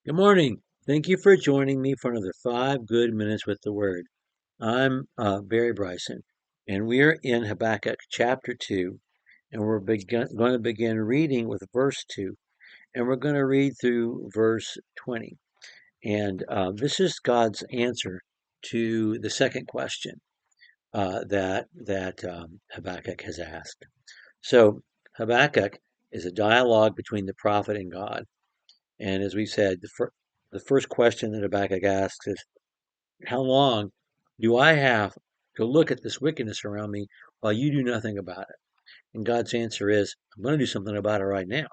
Good morning. Thank you for joining me for another 5 good minutes with the Word. I'm Barry Bryson, and we are in Habakkuk chapter 2, and we're going to begin reading with verse 2, and we're going to read through verse 20. And this is God's answer to the second question that Habakkuk has asked. So Habakkuk is a dialogue between the prophet and God. And as we said, the first question that Habakkuk asks is, how long do I have to look at this wickedness around me while you do nothing about it? And God's answer is, I'm going to do something about it right now.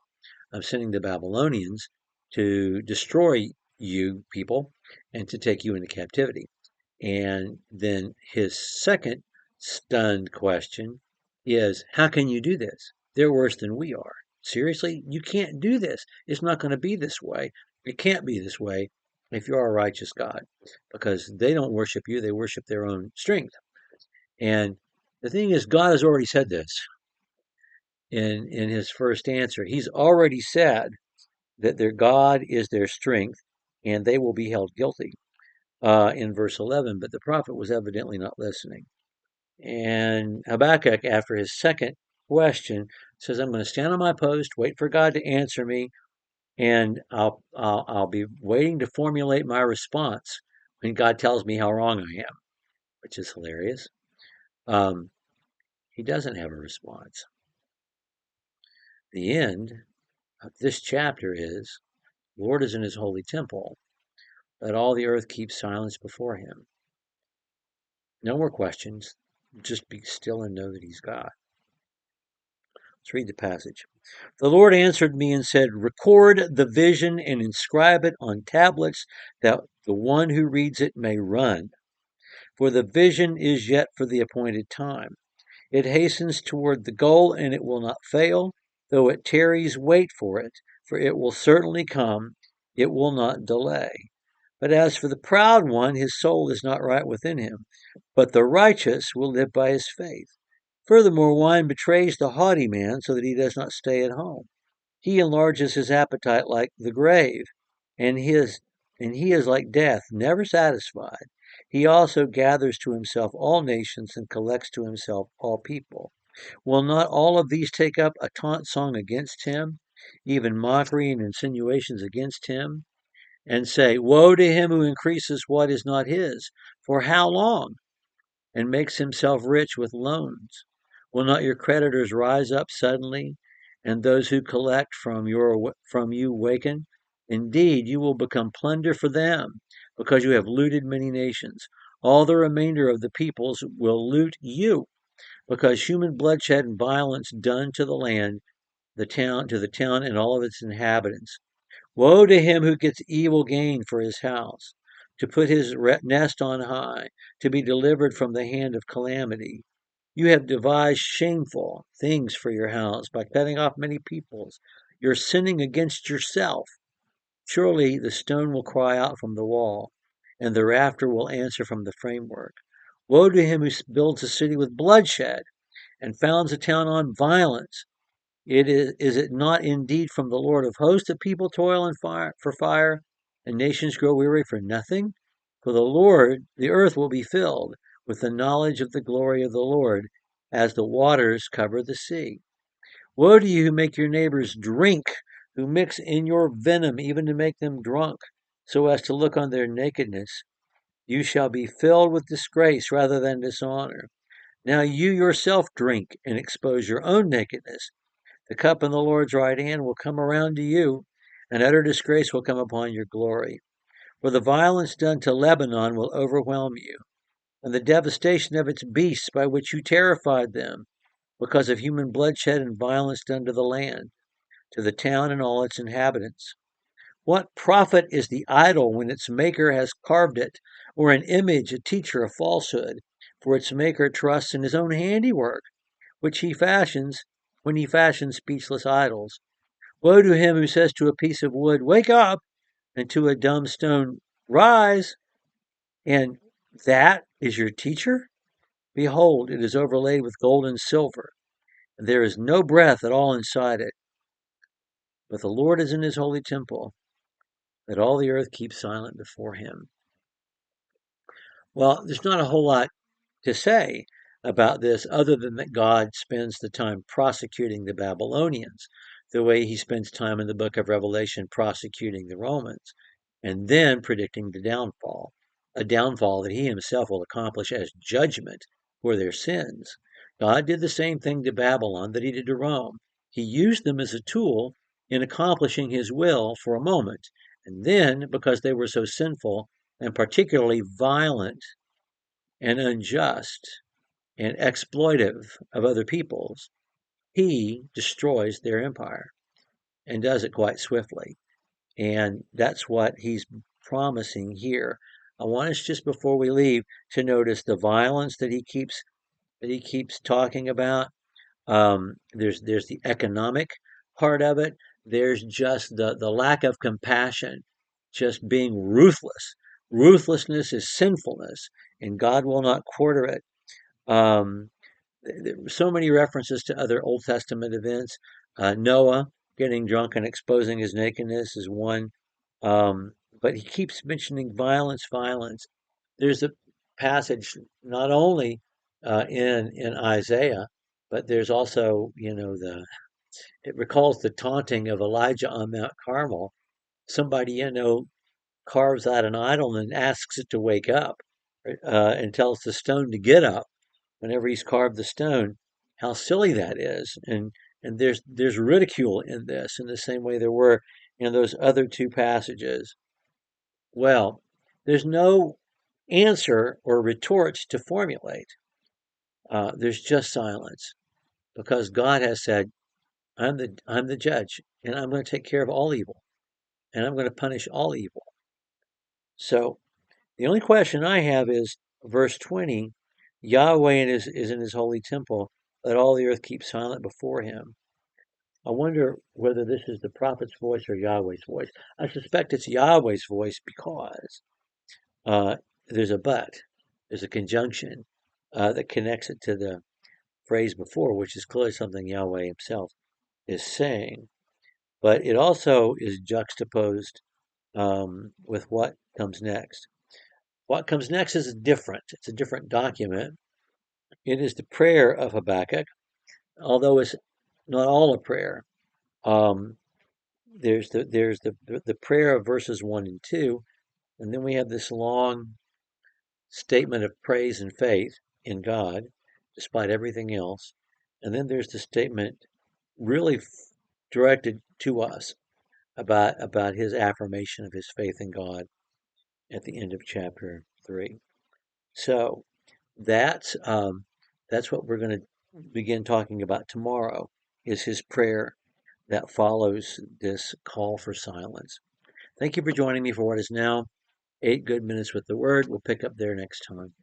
I'm sending the Babylonians to destroy you people and to take you into captivity. And then his second stunned question is, how can you do this? They're worse than we are. Seriously? You can't do this. It's not going to be this way. It can't be this way if you're a righteous God, because they don't worship you, they worship their own strength. And the thing is, God has already said this in his first answer. He's already said that their God is their strength and they will be held guilty in verse 11, but the prophet was evidently not listening. And Habakkuk, after his second question, says, I'm going to stand on my post, wait for God to answer me, and I'll be waiting to formulate my response when God tells me how wrong I am, which is hilarious. He doesn't have a response. The end of this chapter is, Lord is in his holy temple. Let all the earth keep silence before him. No more questions. Just be still and know that he's God. Let's read the passage. The Lord answered me and said, record the vision and inscribe it on tablets that the one who reads it may run. For the vision is yet for the appointed time. It hastens toward the goal and it will not fail. Though it tarries, wait for it will certainly come. It will not delay. But as for the proud one, his soul is not right within him. But the righteous will live by his faith. Furthermore, wine betrays the haughty man so that he does not stay at home. He enlarges his appetite like the grave, and he is like death, never satisfied. He also gathers to himself all nations and collects to himself all people. Will not all of these take up a taunt song against him, even mockery and insinuations against him, and say, woe to him who increases what is not his, for how long? And makes himself rich with loans. Will not your creditors rise up suddenly, and those who collect from you waken? Indeed, you will become plunder for them, because you have looted many nations. All the remainder of the peoples will loot you, because human bloodshed and violence done to the land, to the town and all of its inhabitants. Woe to him who gets evil gain for his house, to put his nest on high, to be delivered from the hand of calamity. You have devised shameful things for your house by cutting off many peoples. You're sinning against yourself. Surely the stone will cry out from the wall, and the rafter will answer from the framework. Woe to him who builds a city with bloodshed and founds a town on violence. Is it not indeed from the Lord of hosts that people toil and fire, and nations grow weary for nothing? For the Lord, the earth will be filled with the knowledge of the glory of the Lord, as the waters cover the sea. Woe to you who make your neighbors drink, who mix in your venom even to make them drunk, so as to look on their nakedness. You shall be filled with disgrace rather than dishonor. Now you yourself drink and expose your own nakedness. The cup in the Lord's right hand will come around to you, and utter disgrace will come upon your glory. For the violence done to Lebanon will overwhelm you, and the devastation of its beasts by which you terrified them, because of human bloodshed and violence done to the land, to the town and all its inhabitants. What profit is the idol when its maker has carved it, or an image, a teacher of falsehood? For its maker trusts in his own handiwork, which he fashions when he fashions speechless idols. Woe to him who says to a piece of wood, wake up, and to a dumb stone, rise, and that is your teacher? Behold, it is overlaid with gold and silver, and there is no breath at all inside it. But the Lord is in his holy temple. Let all the earth keep silent before him. Well, there's not a whole lot to say about this other than that God spends the time prosecuting the Babylonians, the way he spends time in the book of Revelation prosecuting the Romans, and then predicting the downfall, a downfall that he himself will accomplish as judgment for their sins. God did the same thing to Babylon that he did to Rome. He used them as a tool in accomplishing his will for a moment, and then, because they were so sinful and particularly violent and unjust and exploitive of other peoples, he destroys their empire and does it quite swiftly. And that's what he's promising here. I want us just before we leave to notice the violence that he keeps talking about. There's the economic part of it. There's just the lack of compassion, just being ruthless. Ruthlessness is sinfulness, and God will not quarter it. Um, so many references to other Old Testament events. Noah getting drunk and exposing his nakedness is one. But he keeps mentioning violence, violence. There's a passage not only in Isaiah, but there's also, it recalls the taunting of Elijah on Mount Carmel. Somebody, carves out an idol and asks it to wake up, and tells the stone to get up whenever he's carved the stone. How silly that is. And there's ridicule in this in the same way there were in those other two passages. Well, there's no answer or retort to formulate. There's just silence because God has said, I'm the judge, and I'm going to take care of all evil, and I'm going to punish all evil. So the only question I have is verse 20. Yahweh is in his holy temple. Let all the earth keep silent before him. I wonder whether this is the prophet's voice or Yahweh's voice. I suspect it's Yahweh's voice because uh, there's a but, there's a conjunction that connects it to the phrase before, which is clearly something Yahweh himself is saying. But it also is juxtaposed with what comes next. What comes next is different. It's a different document. It is the prayer of Habakkuk, although it's not all a prayer. Um, there's the prayer of verses 1 and 2, and then we have this long statement of praise and faith in God, despite everything else. And then there's the statement really directed to us about his affirmation of his faith in God at the end of chapter 3. So that's what we're going to begin talking about tomorrow, is his prayer that follows this call for silence. Thank you for joining me for what is now 8 good minutes with the Word. We'll pick up there next time.